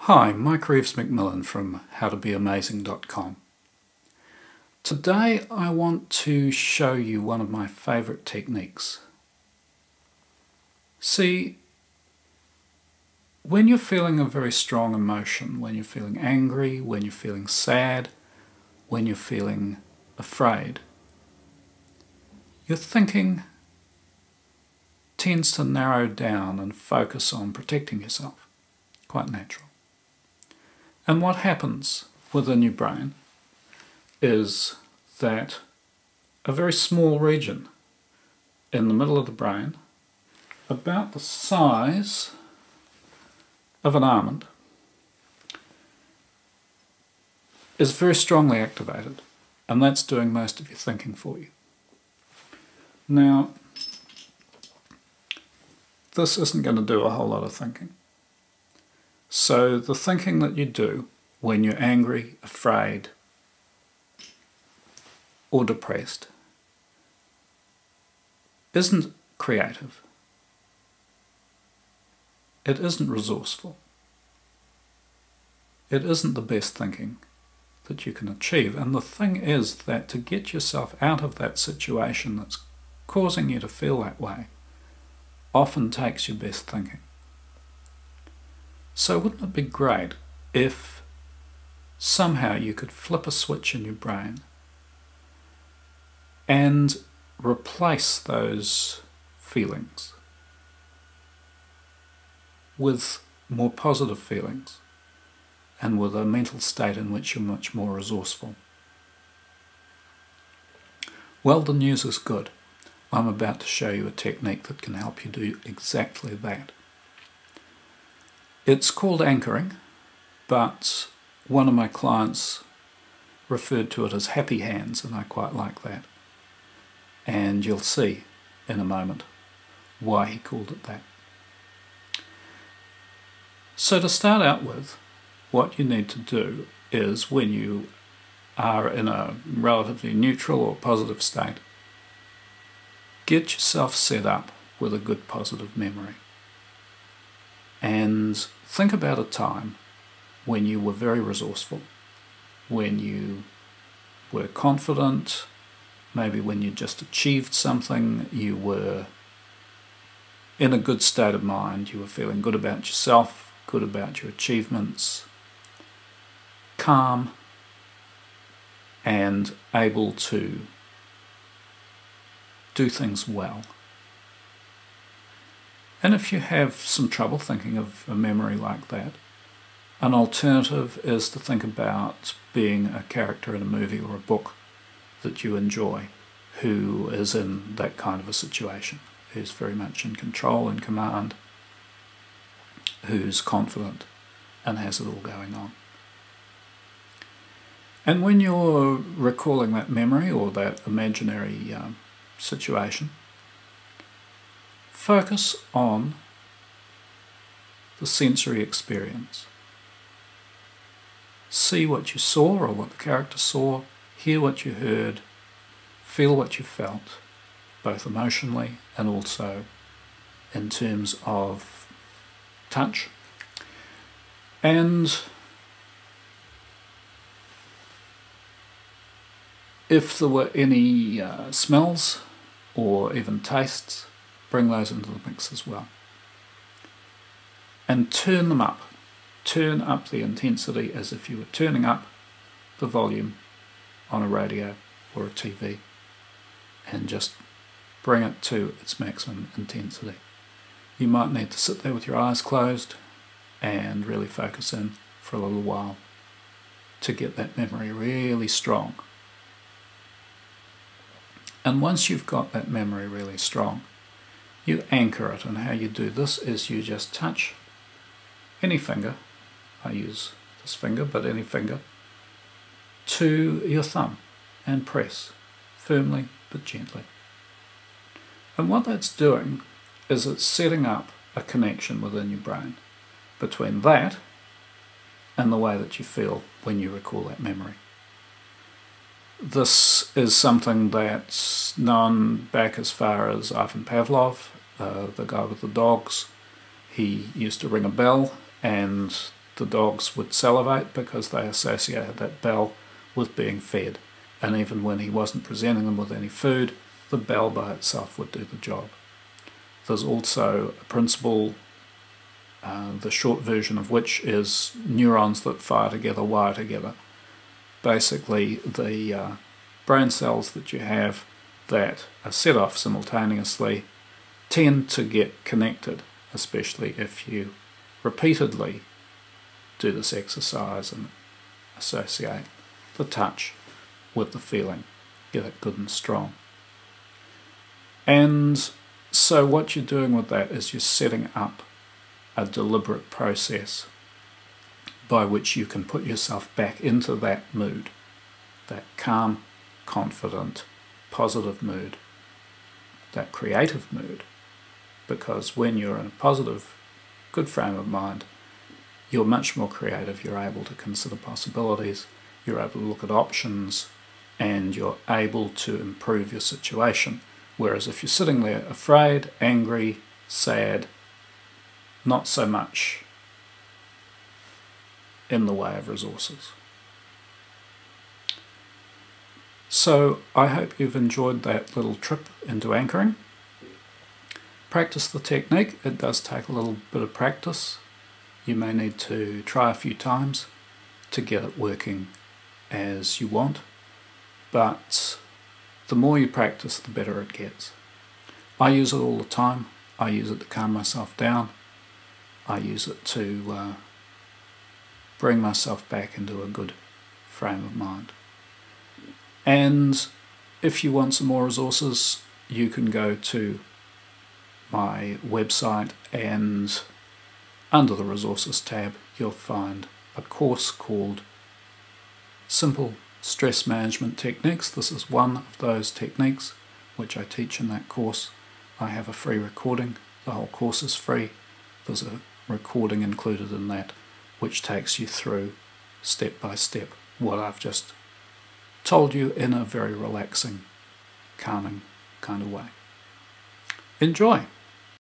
Hi, Mike Reeves-McMillan from howtobeamazing.com. Today I want to show you one of my favourite techniques. See, when you're feeling a very strong emotion, when you're feeling angry, when you're feeling sad, when you're feeling afraid, your thinking tends to narrow down and focus on protecting yourself. Quite natural. And what happens within your brain is that a very small region in the middle of the brain, about the size of an almond, is very strongly activated, and that's doing most of your thinking for you. Now, this isn't going to do a whole lot of thinking. So the thinking that you do when you're angry, afraid, or depressed isn't creative. It isn't resourceful. It isn't the best thinking that you can achieve. And the thing is that to get yourself out of that situation that's causing you to feel that way often takes your best thinking. So wouldn't it be great if somehow you could flip a switch in your brain and replace those feelings with more positive feelings and with a mental state in which you're much more resourceful? Well, the news is good. I'm about to show you a technique that can help you do exactly that. It's called anchoring, but one of my clients referred to it as happy hands, and I quite like that. And you'll see in a moment why he called it that. So to start out with, what you need to do is, when you are in a relatively neutral or positive state, get yourself set up with a good positive memory. And think about a time when you were very resourceful, when you were confident, maybe when you just achieved something, you were in a good state of mind, you were feeling good about yourself, good about your achievements, calm, and able to do things well. And if you have some trouble thinking of a memory like that, an alternative is to think about being a character in a movie or a book that you enjoy, who is in that kind of a situation, who's very much in control and command, who's confident and has it all going on. And when you're recalling that memory or that imaginary situation, focus on the sensory experience. See what you saw or what the character saw, hear what you heard, feel what you felt, both emotionally and also in terms of touch. And if there were any smells or even tastes, bring those into the mix as well. And turn them up. Turn up the intensity as if you were turning up the volume on a radio or a TV, and just bring it to its maximum intensity. You might need to sit there with your eyes closed and really focus in for a little while to get that memory really strong. And once you've got that memory really strong, you anchor it, and how you do this is you just touch any finger, I use this finger, but any finger, to your thumb and press firmly but gently. And what that's doing is it's setting up a connection within your brain between that and the way that you feel when you recall that memory. This is something that's known back as far as Ivan Pavlov, the guy with the dogs. He used to ring a bell, and the dogs would salivate because they associated that bell with being fed. And even when he wasn't presenting them with any food, the bell by itself would do the job. There's also a principle, the short version of which is neurons that fire together wire together. Basically, the brain cells that you have that are set off simultaneously tend to get connected, especially if you repeatedly do this exercise and associate the touch with the feeling, get it good and strong. And so what you're doing with that is you're setting up a deliberate process by which you can put yourself back into that mood, that calm, confident, positive mood, that creative mood. Because when you're in a positive, good frame of mind, you're much more creative, you're able to consider possibilities, you're able to look at options, and you're able to improve your situation. Whereas if you're sitting there afraid, angry, sad, not so much in the way of resources. So I hope you've enjoyed that little trip into anchoring. Practice the technique. It does take a little bit of practice. You may need to try a few times to get it working as you want, but the more you practice, the better it gets. I use it all the time. I use it to calm myself down. I use it to bring myself back into a good frame of mind. And if you want some more resources, you can go to my website, and under the resources tab you'll find a course called Simple Stress Management Techniques. This is one of those techniques which I teach in that course. I have a free recording. The whole course is free. There's a recording included in that which takes you through step by step what I've just told you in a very relaxing, calming kind of way. Enjoy!